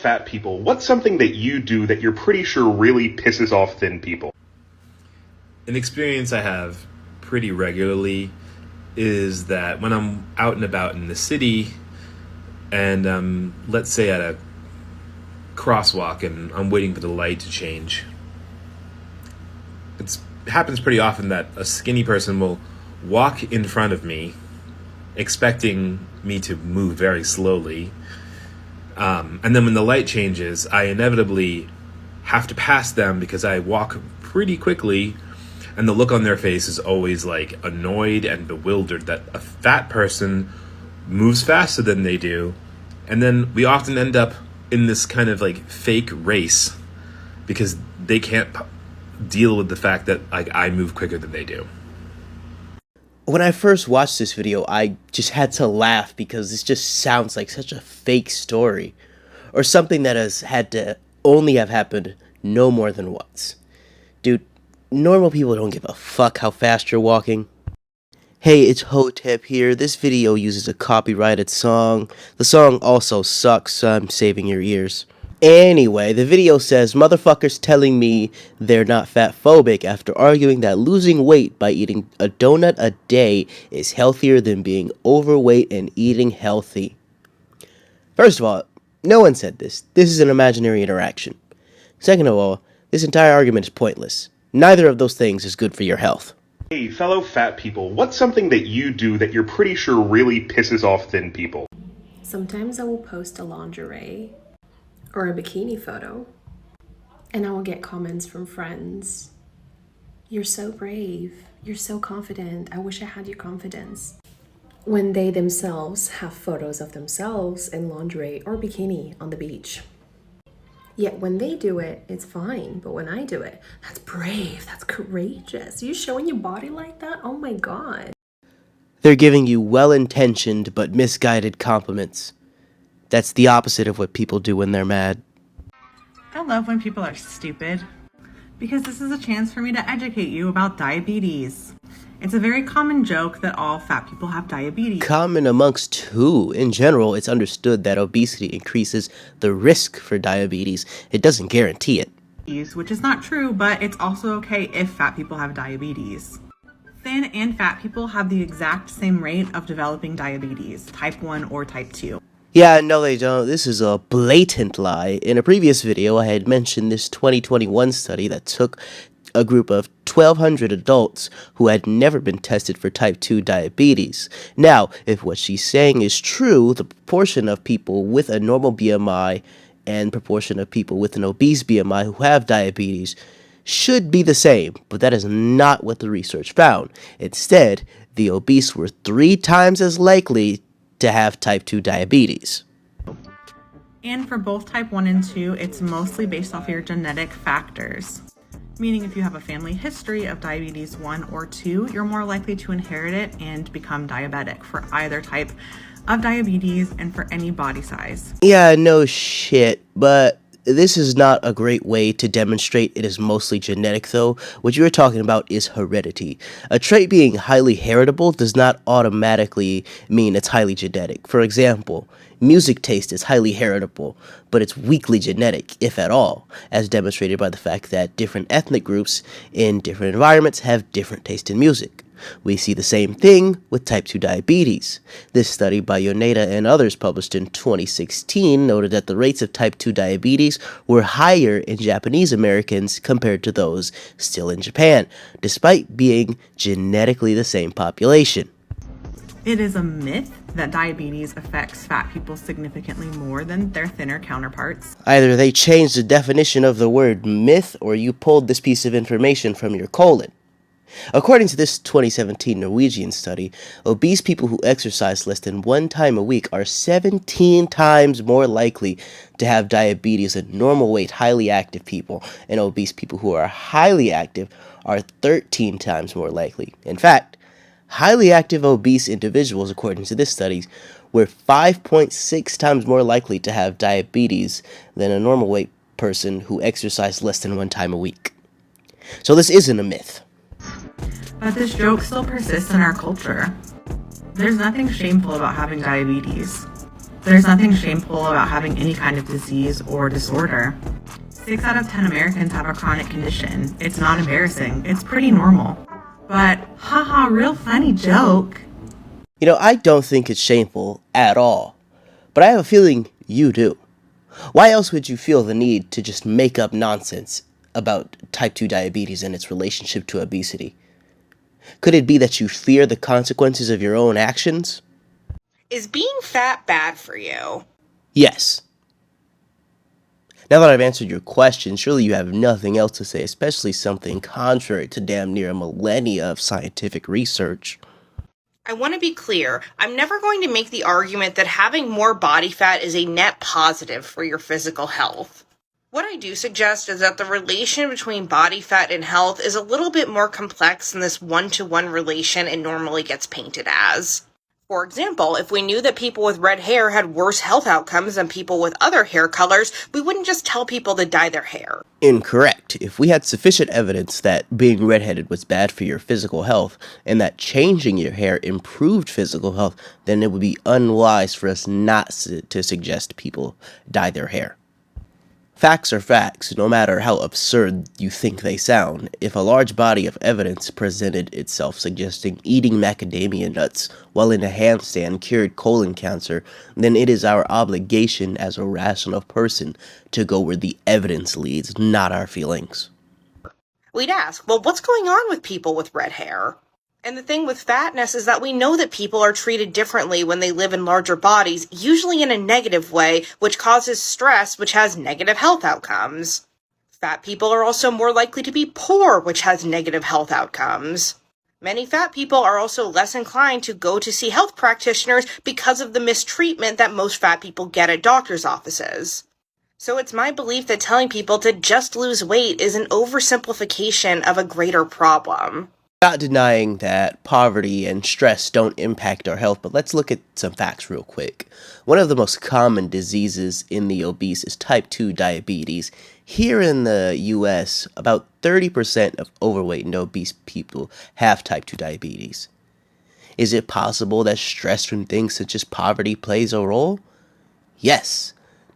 Fat people, what's something that you do that you're pretty sure really pisses off thin people? An experience I have pretty regularly is that when I'm out and about in the city and let's say at a crosswalk and I'm waiting for the light to change, it happens pretty often that a skinny person will walk in front of me expecting me to move very slowly. And then when the light changes, I inevitably have to pass them because I walk pretty quickly, and the look on their face is always like annoyed and bewildered that a fat person moves faster than they do. And then we often end up in this kind of like fake race because they can't deal with the fact that like I move quicker than they do. When I first watched this video, I just had to laugh because this just sounds like such a fake story, or something that has had to only have happened no more than once. Dude, normal people don't give a fuck how fast you're walking. Hey, it's Hotep here. This video uses a copyrighted song. The song also sucks, so I'm saving your ears. Anyway, the video says motherfuckers telling me they're not fat phobic after arguing that losing weight by eating a donut a day is healthier than being overweight and eating healthy. First of all, no one said this. This is an imaginary interaction. Second of all, this entire argument is pointless. Neither of those things is good for your health. Hey, fellow fat people, what's something that you do that you're pretty sure really pisses off thin people? Sometimes I will post a lingerie or a bikini photo, and I will get comments from friends. You're so brave. You're so confident. I wish I had your confidence. When they themselves have photos of themselves in lingerie or bikini on the beach. Yet when they do it, it's fine. But when I do it, that's brave. That's courageous. You showing your body like that? Oh my God. They're giving you well-intentioned but misguided compliments. That's the opposite of what people do when they're mad. I love when people are stupid, because this is a chance for me to educate you about diabetes. It's a very common joke that all fat people have diabetes. Common amongst who? In general, it's understood that obesity increases the risk for diabetes. It doesn't guarantee it. Which is not true, but it's also okay if fat people have diabetes. Thin and fat people have the exact same rate of developing diabetes, type 1 or type 2. Yeah, no they don't. This is a blatant lie. In a previous video, I had mentioned this 2021 study that took a group of 1,200 adults who had never been tested for type 2 diabetes. Now, if what she's saying is true, the proportion of people with a normal BMI and proportion of people with an obese BMI who have diabetes should be the same, but that is not what the research found. Instead, the obese were 3 times as likely to have type 2 diabetes. And for both type 1 and 2, it's mostly based off your genetic factors. Meaning if you have a family history of diabetes 1 or 2, you're more likely to inherit it and become diabetic for either type of diabetes and for any body size. Yeah, no shit, but this is not a great way to demonstrate it is mostly genetic, though. What you're talking about is heredity. A trait being highly heritable does not automatically mean it's highly genetic. For example, music taste is highly heritable, but it's weakly genetic, if at all, as demonstrated by the fact that different ethnic groups in different environments have different taste in music. We see the same thing with type 2 diabetes. This study by Yoneda and others published in 2016 noted that the rates of type 2 diabetes were higher in Japanese Americans compared to those still in Japan, despite being genetically the same population. It is a myth that diabetes affects fat people significantly more than their thinner counterparts. Either they changed the definition of the word myth, or you pulled this piece of information from your colon. According to this 2017 Norwegian study, obese people who exercise less than 1 time a week are 17 times more likely to have diabetes than normal weight, highly active people, and obese people who are highly active are 13 times more likely. In fact, highly active obese individuals, according to this study, were 5.6 times more likely to have diabetes than a normal weight person who exercised less than 1 time a week. So this isn't a myth. But this joke still persists in our culture. There's nothing shameful about having diabetes. There's nothing shameful about having any kind of disease or disorder. 6 out of 10 Americans have a chronic condition. It's not embarrassing. It's pretty normal. But, haha, real funny joke. You know, I don't think it's shameful at all. But I have a feeling you do. Why else would you feel the need to just make up nonsense about type 2 diabetes and its relationship to obesity? Could it be that you fear the consequences of your own actions? Is being fat bad for you? Yes. Now that I've answered your question, surely you have nothing else to say, especially something contrary to damn near a millennia of scientific research. I want to be clear. I'm never going to make the argument that having more body fat is a net positive for your physical health. What I do suggest is that the relation between body fat and health is a little bit more complex than this one-to-one relation it normally gets painted as. For example, if we knew that people with red hair had worse health outcomes than people with other hair colors, we wouldn't just tell people to dye their hair. Incorrect. If we had sufficient evidence that being redheaded was bad for your physical health, and that changing your hair improved physical health, then it would be unwise for us not to suggest people dye their hair. Facts are facts, no matter how absurd you think they sound. If a large body of evidence presented itself suggesting eating macadamia nuts while in a handstand cured colon cancer, then it is our obligation as a rational person to go where the evidence leads, not our feelings. We'd ask, well, what's going on with people with red hair? And the thing with fatness is that we know that people are treated differently when they live in larger bodies, usually in a negative way, which causes stress, which has negative health outcomes. Fat people are also more likely to be poor, which has negative health outcomes. Many fat people are also less inclined to go to see health practitioners because of the mistreatment that most fat people get at doctors' offices. So it's my belief that telling people to just lose weight is an oversimplification of a greater problem. Not denying that poverty and stress don't impact our health, but let's look at some facts real quick. One of the most common diseases in the obese is type 2 diabetes. Here in the US, about 30% of overweight and obese people have type 2 diabetes. Is it possible that stress from things such as poverty plays a role? Yes.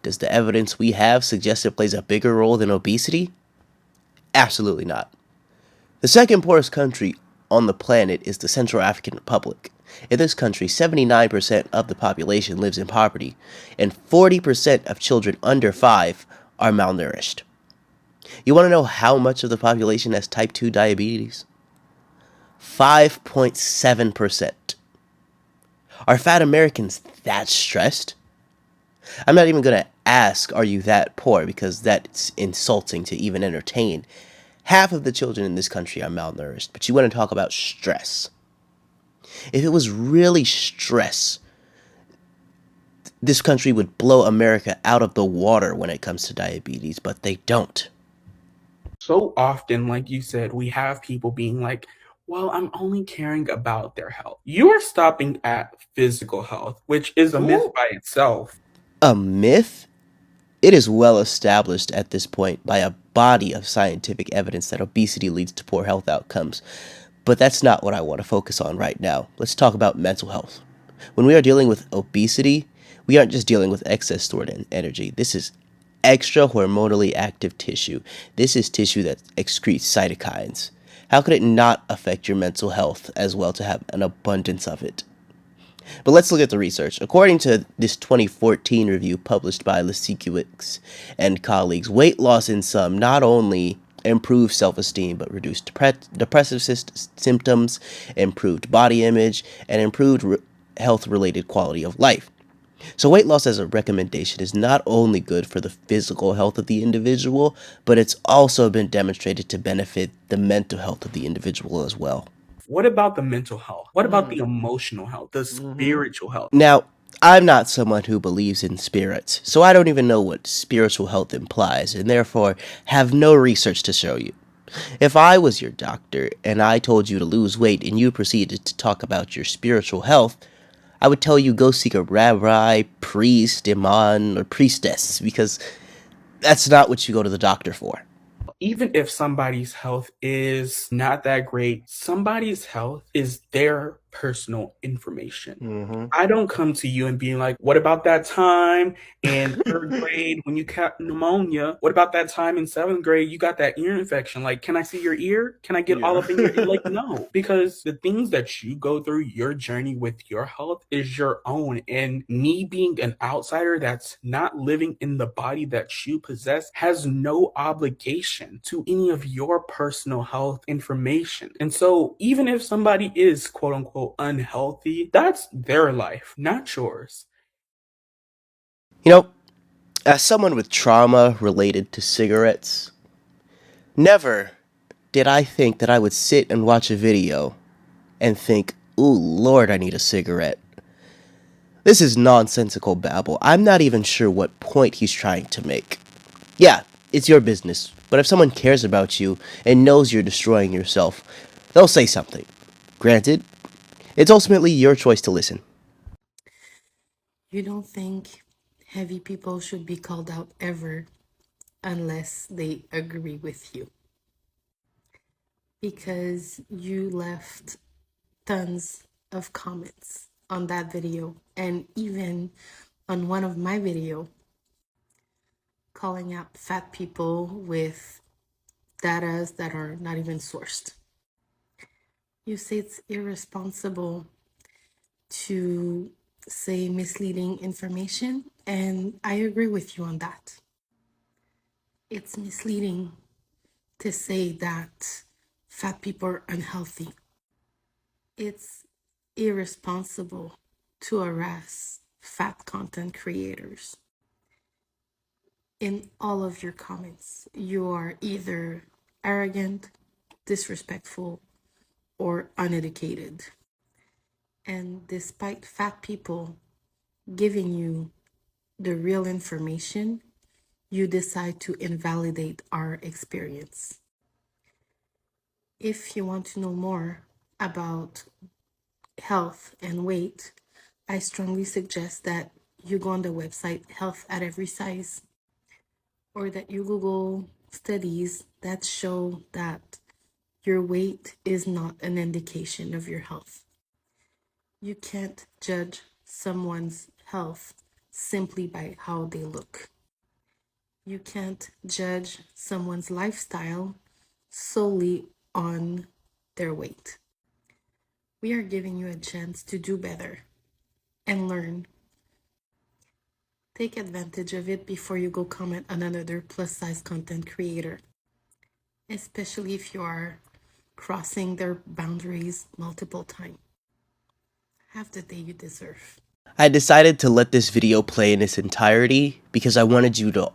Does the evidence we have suggest it plays a bigger role than obesity? Absolutely not. The second poorest country on the planet is the Central African Republic. In this country, 79% of the population lives in poverty, and 40% of children under 5 are malnourished. You want to know how much of the population has type 2 diabetes? 5.7%. Are fat Americans that stressed? I'm not even going to ask, are you that poor, because that's insulting to even entertain. Half of the children in this country are malnourished, but you want to talk about stress. If it was really stress, this country would blow America out of the water when it comes to diabetes, but they don't. So often, like you said, we have people being like, well, I'm only caring about their health. You are stopping at physical health, which is a myth by itself. A myth? It is well established at this point by a body of scientific evidence that obesity leads to poor health outcomes. But that's not what I want to focus on right now. Let's talk about mental health. When we are dealing with obesity, we aren't just dealing with excess stored energy. This is extra hormonally active tissue. This is tissue that excretes cytokines. How could it not affect your mental health as well to have an abundance of it? But let's look at the research. According to this 2014 review published by Lesikiewicz and colleagues, weight loss in some not only improved self-esteem but reduced depressive symptoms, improved body image, and improved health-related quality of life. So weight loss as a recommendation is not only good for the physical health of the individual, but it's also been demonstrated to benefit the mental health of the individual as well. What about the mental health? What about the emotional health, the spiritual health? Now, I'm not someone who believes in spirits, so I don't even know what spiritual health implies, and therefore have no research to show you. If I was your doctor, and I told you to lose weight, and you proceeded to talk about your spiritual health, I would tell you go seek a rabbi, priest, imam, or priestess, because that's not what you go to the doctor for. Even if somebody's health is not that great, somebody's health is their personal information. I don't come to you and be like, what about that time in third grade when you caught pneumonia? What about that time in seventh grade you got that ear infection? Like, can I see your ear? Can I get all up in your ear? Like, no, because the things that you go through, your journey with your health is your own. And me being an outsider that's not living in the body that you possess has no obligation to any of your personal health information. And so even if somebody is quote unquote unhealthy, that's their life, not yours. You know, as someone with trauma related to cigarettes, never did I think that I would sit and watch a video and think, ooh, Lord, I need a cigarette. This is nonsensical babble. I'm not even sure what point he's trying to make. Yeah, it's your business, but if someone cares about you and knows you're destroying yourself, they'll say something. Granted, it's ultimately your choice to listen. You don't think heavy people should be called out ever unless they agree with you? Because you left tons of comments on that video and even on one of my video calling out fat people with data that are not even sourced. You say it's irresponsible to say misleading information, and I agree with you on that. It's misleading to say that fat people are unhealthy. It's irresponsible to harass fat content creators. In all of your comments, you are either arrogant, disrespectful, or uneducated. And despite fat people giving you the real information, you decide to invalidate our experience. If you want to know more about health and weight, I strongly suggest that you go on the website Health at Every Size, or that you Google studies that show that your weight is not an indication of your health. You can't judge someone's health simply by how they look. You can't judge someone's lifestyle solely on their weight. We are giving you a chance to do better and learn. Take advantage of it before you go comment on another plus size content creator, especially if you are crossing their boundaries multiple times. Have the day you deserve. I decided to let this video play in its entirety because I wanted you to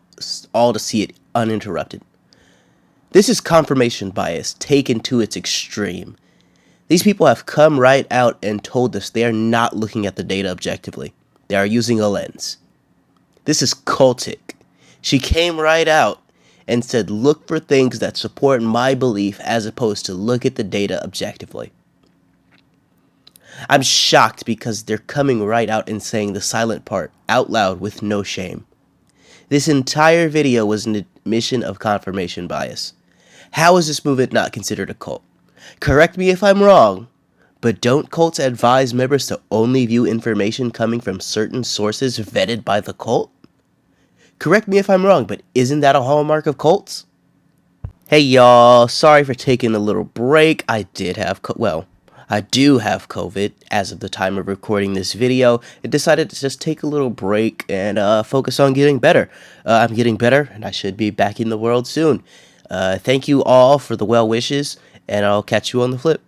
all to see it uninterrupted. This is confirmation bias taken to its extreme. These people have come right out and told us they are not looking at the data objectively. They are using a lens. This is cultic. She came right out and said, look for things that support my belief as opposed to look at the data objectively. I'm shocked because they're coming right out and saying the silent part out loud with no shame. This entire video was an admission of confirmation bias. How is this movement not considered a cult? Correct me if I'm wrong, but don't cults advise members to only view information coming from certain sources vetted by the cult? Correct me if I'm wrong, but isn't that a hallmark of cults? Hey y'all, sorry for taking a little break. I do have COVID as of the time of recording this video. I decided to just take a little break and focus on getting better. I'm getting better and I should be back in the world soon. Thank you all for the well wishes and I'll catch you on the flip.